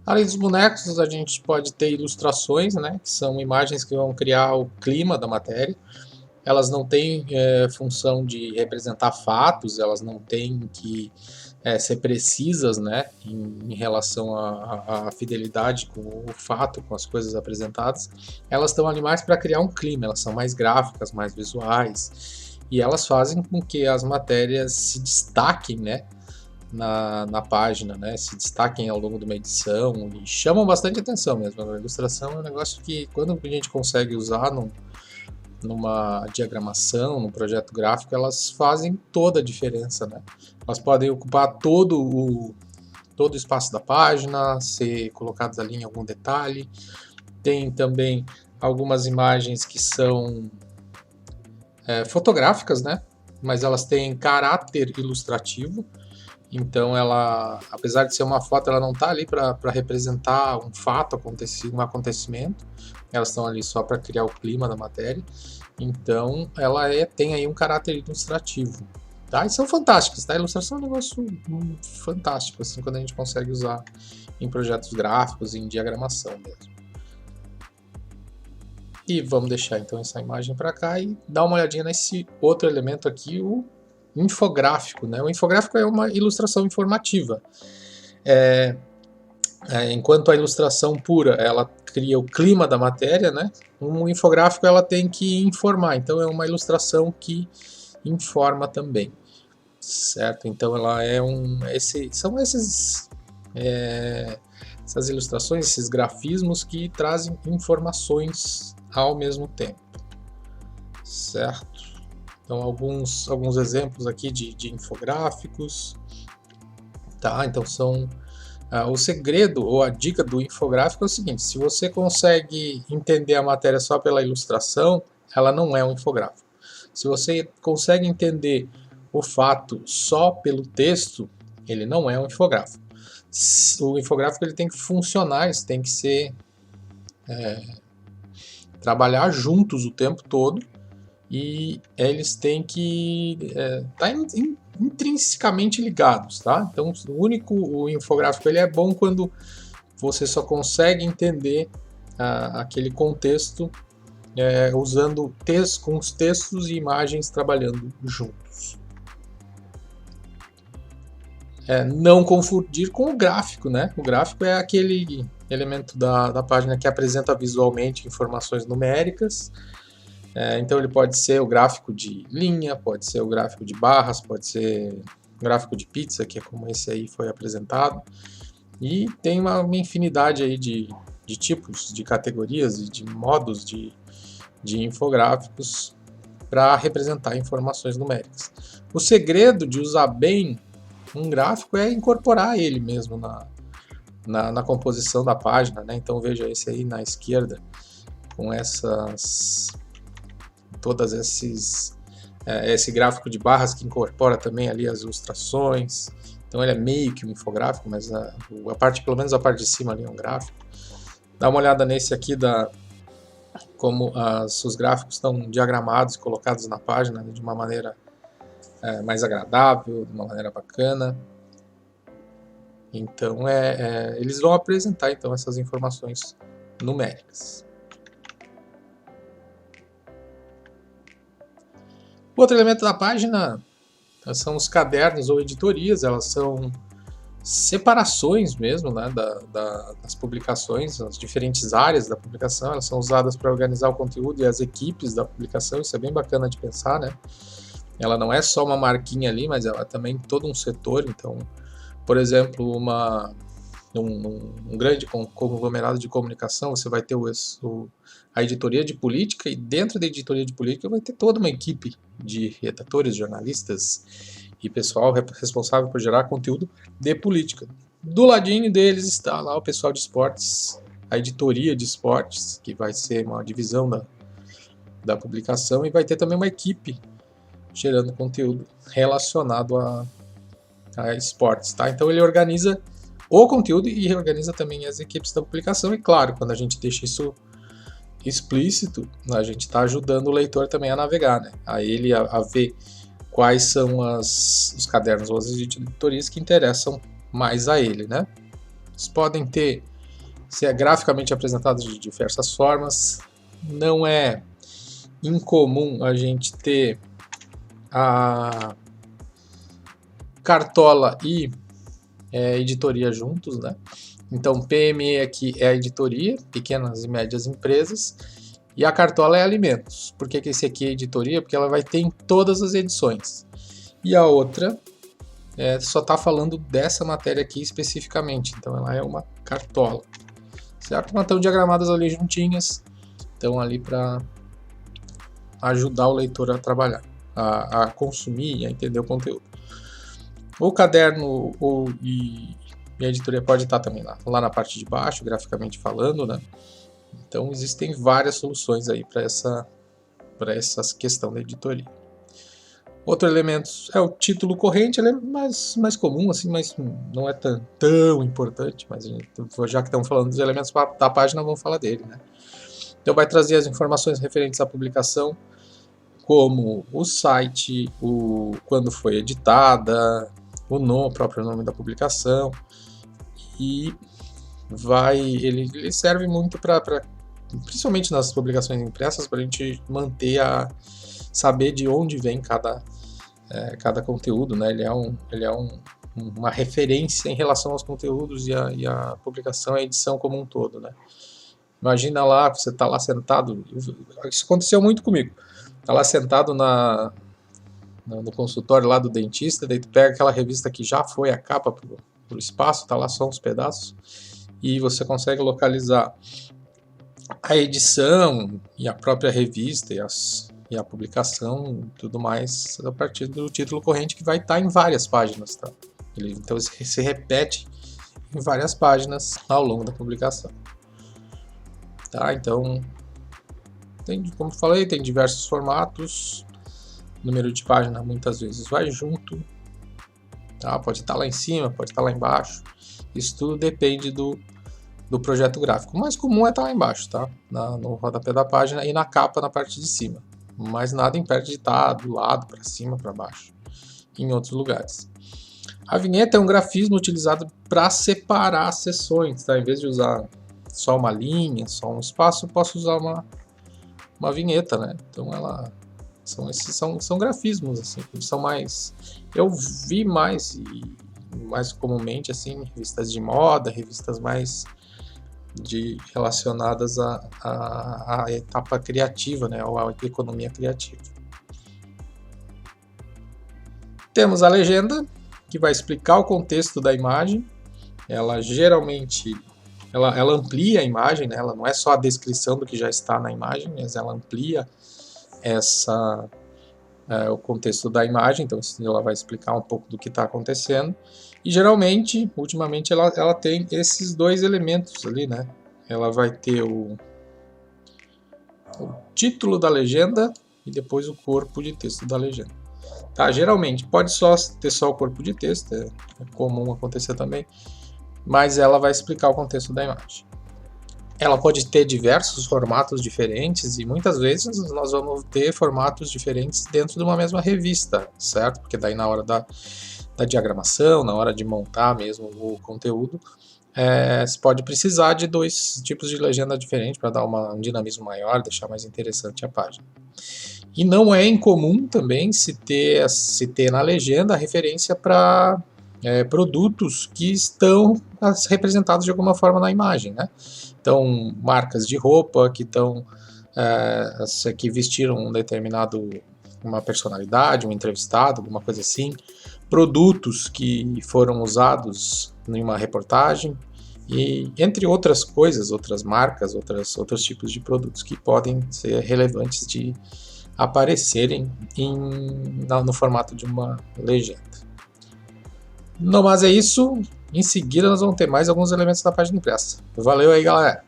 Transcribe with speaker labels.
Speaker 1: Além dos bonecos, a gente pode ter ilustrações, né, que são imagens que vão criar o clima da matéria. Elas não têm função de representar fatos, elas não têm que ser precisas, né, em relação à fidelidade com o fato, com as coisas apresentadas. Elas estão ali mais para criar um clima, elas são mais gráficas, mais visuais, e elas fazem com que as matérias se destaquem, né, na página, né, se destaquem ao longo de uma edição e chamam bastante atenção mesmo. A ilustração é um negócio que, quando a gente consegue usar numa diagramação, num projeto gráfico, elas fazem toda a diferença, né? Elas podem ocupar todo o espaço da página, ser colocadas ali em algum detalhe. Tem também algumas imagens que são fotográficas, né? Mas elas têm caráter ilustrativo. Então, ela, apesar de ser uma foto, ela não está ali para representar um fato, um acontecimento. Elas estão ali só para criar o clima da matéria. Então, ela tem aí um caráter ilustrativo. Tá? E são fantásticas, tá? A ilustração é um negócio fantástico, assim, quando a gente consegue usar em projetos gráficos, em diagramação mesmo. E vamos deixar então essa imagem para cá e dar uma olhadinha nesse outro elemento aqui, o infográfico, né? O infográfico é uma ilustração informativa. Enquanto a ilustração pura ela cria o clima da matéria, né? Um infográfico ela tem que informar. Então é uma ilustração que informa também, certo? Então ela é são essas ilustrações, esses grafismos que trazem informações ao mesmo tempo, certo? Então alguns exemplos aqui de infográficos, tá? Então são o segredo ou a dica do infográfico é o seguinte: se você consegue entender a matéria só pela ilustração, ela não é um infográfico. Se você consegue entender o fato só pelo texto, ele não é um infográfico. O infográfico ele tem que funcionar, eles têm que ser trabalhar juntos o tempo todo e eles têm que estar intrinsecamente ligados, tá? Então o infográfico ele é bom quando você só consegue entender aquele contexto usando com os textos e imagens trabalhando juntos. Não confundir com o gráfico, né? O gráfico é aquele elemento da página que apresenta visualmente informações numéricas. Então ele pode ser o gráfico de linha, pode ser o gráfico de barras, pode ser o gráfico de pizza, que é como esse aí foi apresentado. E tem uma infinidade aí de tipos, de categorias e de modos de infográficos para representar informações numéricas. O segredo de usar bem um gráfico é incorporar ele mesmo na composição da página, né? Então veja esse aí na esquerda, com esse gráfico de barras que incorpora também ali as ilustrações. Então ele é meio que um infográfico, mas pelo menos a parte de cima ali é um gráfico. Dá uma olhada nesse aqui como os gráficos estão diagramados e colocados na página, né, de uma maneira mais agradável, de uma maneira bacana. Então eles vão apresentar então essas informações numéricas. Outro elemento da página são os cadernos ou editorias. Elas são separações mesmo, né, das publicações, as diferentes áreas da publicação. Elas são usadas para organizar o conteúdo e as equipes da publicação. Isso é bem bacana de pensar, né? Ela não é só uma marquinha ali, mas ela é também todo um setor. Então, por exemplo, um grande conglomerado de comunicação, você vai ter a editoria de política, e dentro da editoria de política vai ter toda uma equipe de redatores, jornalistas e pessoal responsável por gerar conteúdo de política. Do ladinho deles está lá o pessoal de esportes, a editoria de esportes, que vai ser uma divisão da publicação, e vai ter também uma equipe gerando conteúdo relacionado a esportes, tá? Então ele organiza o conteúdo e reorganiza também as equipes da publicação. E claro, quando a gente deixa isso explícito, a gente está ajudando o leitor também a navegar, né? A ele a ver quais são os cadernos ou as editorias que interessam mais a ele, né? Eles podem ter ser graficamente apresentado de diversas formas. Não é incomum a gente ter a cartola e editoria juntos, né? Então, PME aqui é a editoria, pequenas e médias empresas, e a cartola é alimentos. Por que esse aqui é editoria? Porque ela vai ter em todas as edições. E a outra só está falando dessa matéria aqui especificamente, então ela é uma cartola, certo? Mas estão diagramadas ali juntinhas, estão ali para ajudar o leitor a trabalhar, a consumir e a entender o conteúdo. O caderno e a editoria pode estar também lá na parte de baixo, graficamente falando, né? Então existem várias soluções aí para essa questão da editoria. Outro elemento é o título corrente, ele é mais comum, assim, mas não é tão importante, mas já que estamos falando dos elementos da página, vamos falar dele, né? Então vai trazer as informações referentes à publicação, como o site, quando foi editada, o próprio nome da publicação, e ele serve muito principalmente nas publicações impressas, para a gente saber de onde vem cada conteúdo, né? Ele é uma referência em relação aos conteúdos e a publicação, a edição como um todo, né? Imagina lá, você está lá sentado, isso aconteceu muito comigo, está lá sentado no consultório lá do dentista, daí tu pega aquela revista que já foi a capa pro espaço, tá lá só uns pedaços, e você consegue localizar a edição e a própria revista e a publicação e tudo mais a partir do título corrente, que vai estar em várias páginas, tá? Então ele se repete em várias páginas ao longo da publicação. Tá? Então, como falei, tem diversos formatos, número de página muitas vezes vai junto, tá? Pode estar lá em cima, pode estar lá embaixo, isso tudo depende do projeto gráfico. O mais comum é estar lá embaixo, tá? No rodapé da página e na capa na parte de cima, mas nada impede de estar do lado, para cima, para baixo, em outros lugares. A vinheta é um grafismo utilizado para separar seções, tá? Em vez de usar só uma linha, só um espaço, eu posso usar uma vinheta, né? Então são grafismos, assim, são mais... Eu vi mais comumente, assim, revistas de moda, revistas mais relacionadas à etapa criativa, né? Ou à economia criativa. Temos a legenda, que vai explicar o contexto da imagem. Ela geralmente ela amplia a imagem, né? Ela não é só a descrição do que já está na imagem, mas ela amplia o contexto da imagem, então ela vai explicar um pouco do que está acontecendo. E geralmente, ultimamente, ela tem esses dois elementos ali, né? Ela vai ter o título da legenda e depois o corpo de texto da legenda. Tá? Geralmente, pode ter só o corpo de texto, é comum acontecer também, mas ela vai explicar o contexto da imagem. Ela pode ter diversos formatos diferentes e muitas vezes nós vamos ter formatos diferentes dentro de uma mesma revista, certo? Porque daí na hora da diagramação, na hora de montar mesmo o conteúdo, você pode precisar de dois tipos de legenda diferentes para dar um dinamismo maior, deixar mais interessante a página. E não é incomum também se ter na legenda a referência para produtos que estão representados de alguma forma na imagem, né? Então, marcas de roupa que vestiram uma personalidade, um entrevistado, alguma coisa assim, produtos que foram usados em uma reportagem, e entre outras coisas, outras marcas, outros tipos de produtos que podem ser relevantes de aparecerem no formato de uma legenda. No mais é isso. Em seguida nós vamos ter mais alguns elementos da página impressa. Valeu aí, galera!